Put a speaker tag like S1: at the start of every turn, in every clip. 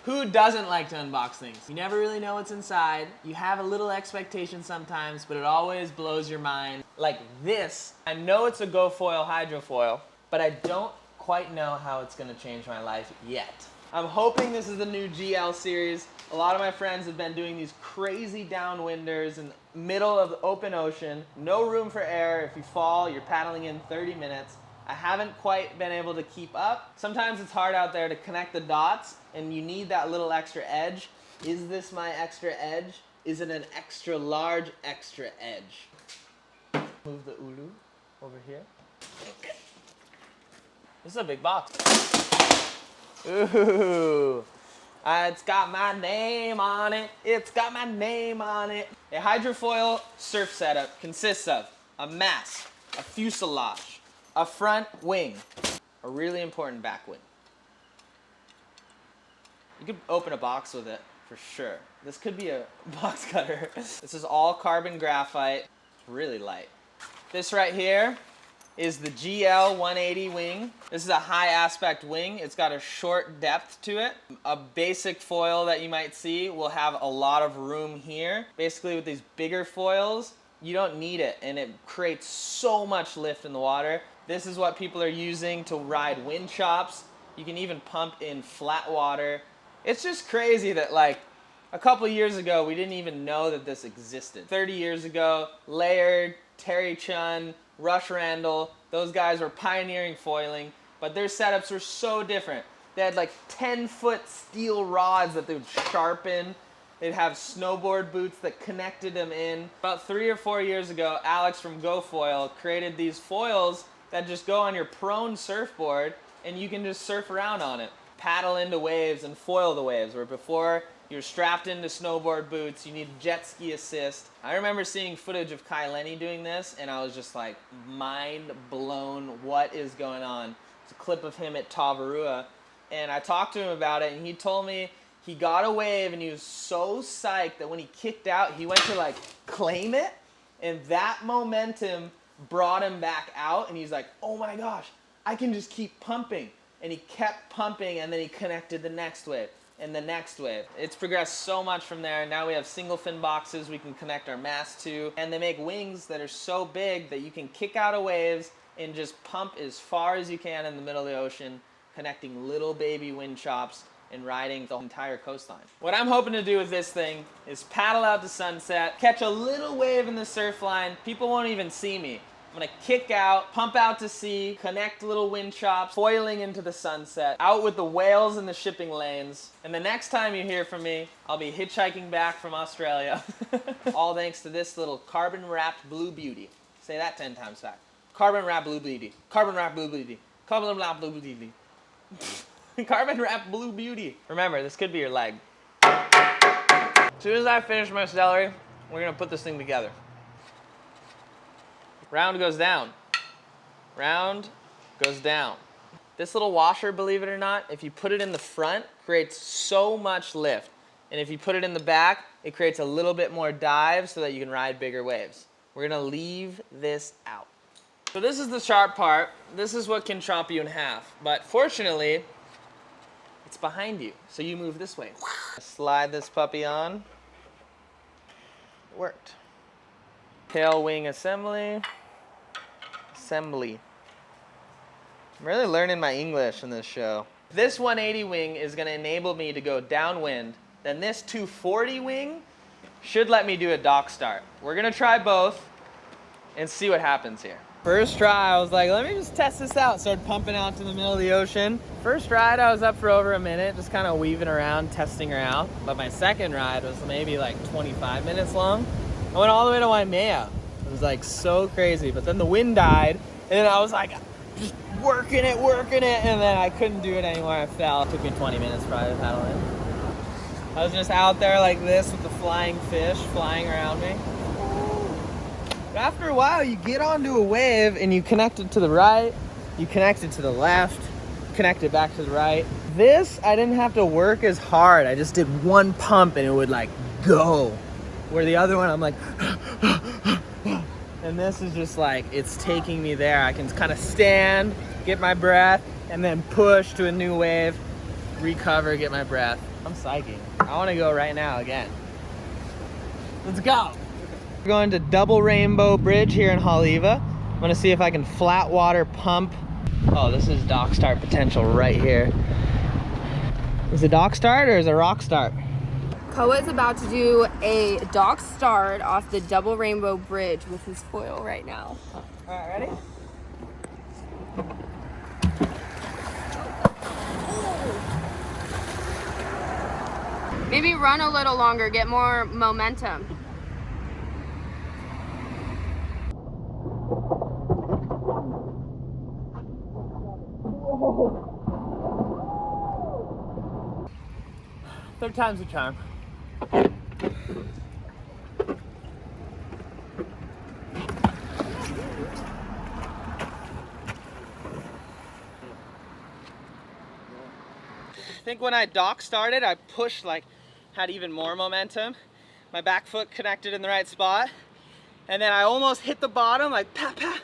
S1: Who doesn't like to unbox things? You never really know what's inside. You have a little expectation sometimes, but it always blows your mind. Like this, I know it's a GoFoil hydrofoil, but I don't quite know how it's gonna change my life yet. I'm hoping this is the new GL series. A lot of my friends have been doing these crazy downwinders in the middle of the open ocean. No room for air. If you fall, you're paddling in 30 minutes. I haven't quite been able to keep up. Sometimes it's hard out there to connect the dots and you need that little extra edge. Is this my extra edge? Is it an extra large extra edge? Move the ulu over here. Okay. This is a big box. Ooh. It's got my name on it. It's got my name on it. A hydrofoil surf setup consists of a mast, a fuselage, a front wing, a really important back wing. You could open a box with it for sure. This could be a box cutter. This is all carbon graphite. It's really light. This right here is the GL 180 wing. This is a high aspect wing. It's got a short depth to it. A basic foil that you might see will have a lot of room here. Basically with these bigger foils, you don't need it and it creates so much lift in the water. This is what people are using to ride wind chops. You can even pump in flat water. It's just crazy that like a couple years ago, we didn't even know that this existed. 30 years ago, Laird, Terry Chun, Rush Randall, those guys were pioneering foiling, but their setups were so different. They had like 10-foot steel rods that they would sharpen. They'd have snowboard boots that connected them in. About 3 or 4 years ago, Alex from GoFoil created these foils that just go on your prone surfboard and you can just surf around on it. Paddle into waves and foil the waves, where before you're strapped into snowboard boots, you need jet ski assist. I remember seeing footage of Kai Lenny doing this and I was just like mind blown, what is going on? It's a clip of him at Tavarua and I talked to him about it and he told me he got a wave and he was so psyched that when he kicked out, he went to like claim it and that momentum brought him back out and he's like, oh my gosh, I can just keep pumping. And he kept pumping and then he connected the next wave and the next wave. It's progressed so much from there. Now we have single fin boxes we can connect our mast to, and they make wings that are so big that you can kick out of waves and just pump as far as you can in the middle of the ocean, connecting little baby wind chops and riding the entire coastline. What I'm hoping to do with this thing is paddle out to sunset, catch a little wave in the surf line. People won't even see me. I'm gonna kick out, pump out to sea, connect little wind chops, foiling into the sunset, out with the whales in the shipping lanes. And the next time you hear from me, I'll be hitchhiking back from Australia. All thanks to this little carbon wrapped blue beauty. Say that 10 times fast. Carbon wrapped blue beauty. Carbon wrapped blue beauty. Carbon wrapped blue beauty. Carbon wrapped blue beauty. Remember, this could be your leg. As soon as I finish my celery, we're gonna put this thing together. Round goes down. Round goes down. This little washer, believe it or not, if you put it in the front, creates so much lift. And if you put it in the back, it creates a little bit more dive so that you can ride bigger waves. We're gonna leave this out. So this is the sharp part. This is what can chop you in half. But fortunately, it's behind you. So you move this way. Slide this puppy on. It worked. Tail wing assembly. I'm really learning my English in this show. This 180 wing is going to enable me to go downwind. Then this 240 wing should let me do a dock start. We're going to try both and see what happens here. First try, I was like, let me just test this out. Started pumping out to the middle of the ocean. First ride, I was up for over a minute, just kind of weaving around, testing her out. But my second ride was maybe like 25 minutes long. I went all the way to Waimea. It was like so crazy, but then the wind died, and then I was like, just working it, and then I couldn't do it anymore. I fell. It took me 20 minutes probably to paddle in. I was just out there like this with the flying fish flying around me. But after a while, you get onto a wave and you connect it to the right, you connect it to the left, connect it back to the right. This, I didn't have to work as hard. I just did one pump and it would like go. Where the other one, I'm like, and this is just like, it's taking me there. I can kind of stand, get my breath, and then push to a new wave. recover, get my breath. I'm psyching. I want to go right now again. Let's go. We're going to Double Rainbow Bridge here in Haleiwa. I'm gonna see if I can flat water pump. Oh, this is dock start potential right here. Is it dock start or is it rock start?
S2: Koa is about to do a dock start off the Double Rainbow Bridge with his foil right now.
S1: All right, ready?
S2: Maybe run a little longer, get more momentum.
S1: Third time's a charm. I think when I dock started, I pushed had even more momentum. My back foot connected in the right spot. And then I almost hit the bottom, like pa pa.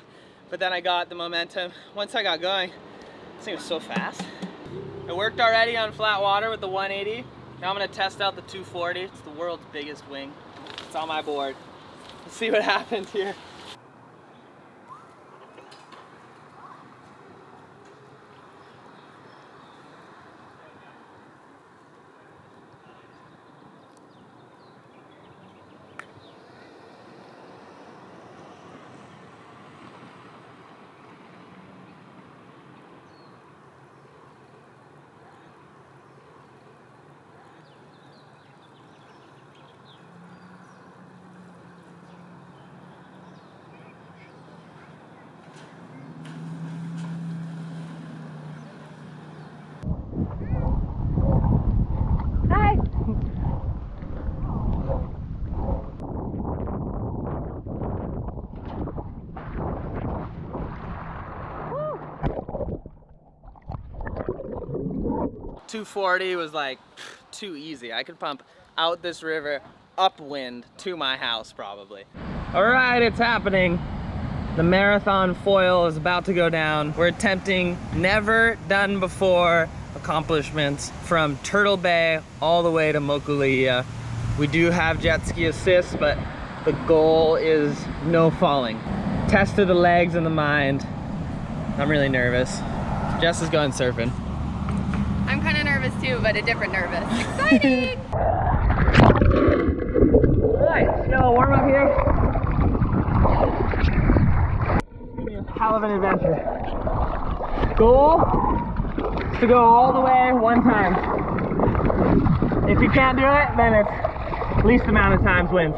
S1: But then I got the momentum. Once I got going, this thing was so fast. It worked already on flat water with the 180. Now I'm gonna test out the 240. It's the world's biggest wing. It's on my board. Let's see what happens here.
S2: Hi.
S1: Woo. 240 was like too easy. I could pump out this river upwind to my house probably. All right, it's happening. The marathon foil is about to go down. We're attempting never done before accomplishments from Turtle Bay all the way to Mokuleia. We do have jet ski assist, but the goal is no falling. Test of the legs and the mind. I'm really nervous. Jess is going surfing.
S2: I'm kind of nervous too, but a different nervous. Exciting!
S1: All right, so warm up here. It's gonna be a hell of an adventure. Goal is to go all the way one time. If you can't do it, then it's least amount of times wins.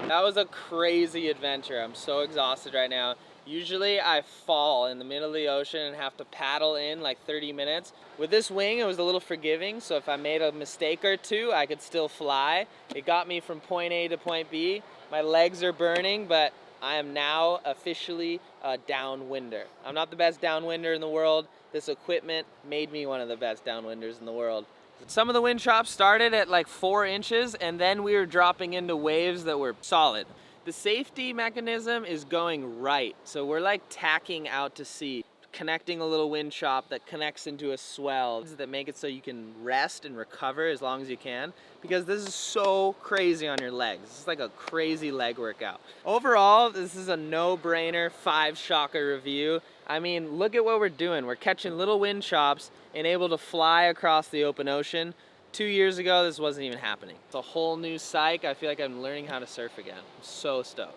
S1: That was a crazy adventure. I'm so exhausted right now. Usually I fall in the middle of the ocean and have to paddle in like 30 minutes. With this wing, it was a little forgiving, so if I made a mistake or two, I could still fly. It got me from point A to point B. My legs are burning, but I am now officially a downwinder. I'm not the best downwinder in the world. This equipment made me one of the best downwinders in the world. Some of the wind chops started at like 4 inches, and then we were dropping into waves that were solid. The safety mechanism is going right. So we're like tacking out to sea, connecting a little wind chop that connects into a swell that make it so you can rest and recover as long as you can, because this is so crazy on your legs. It's like a crazy leg workout. Overall, this is a no-brainer 5-shocker review. I mean, look at what we're doing. We're catching little wind chops and able to fly across the open ocean. 2 years ago, this wasn't even happening. It's a whole new psych. I feel like I'm learning how to surf again. I'm so stoked.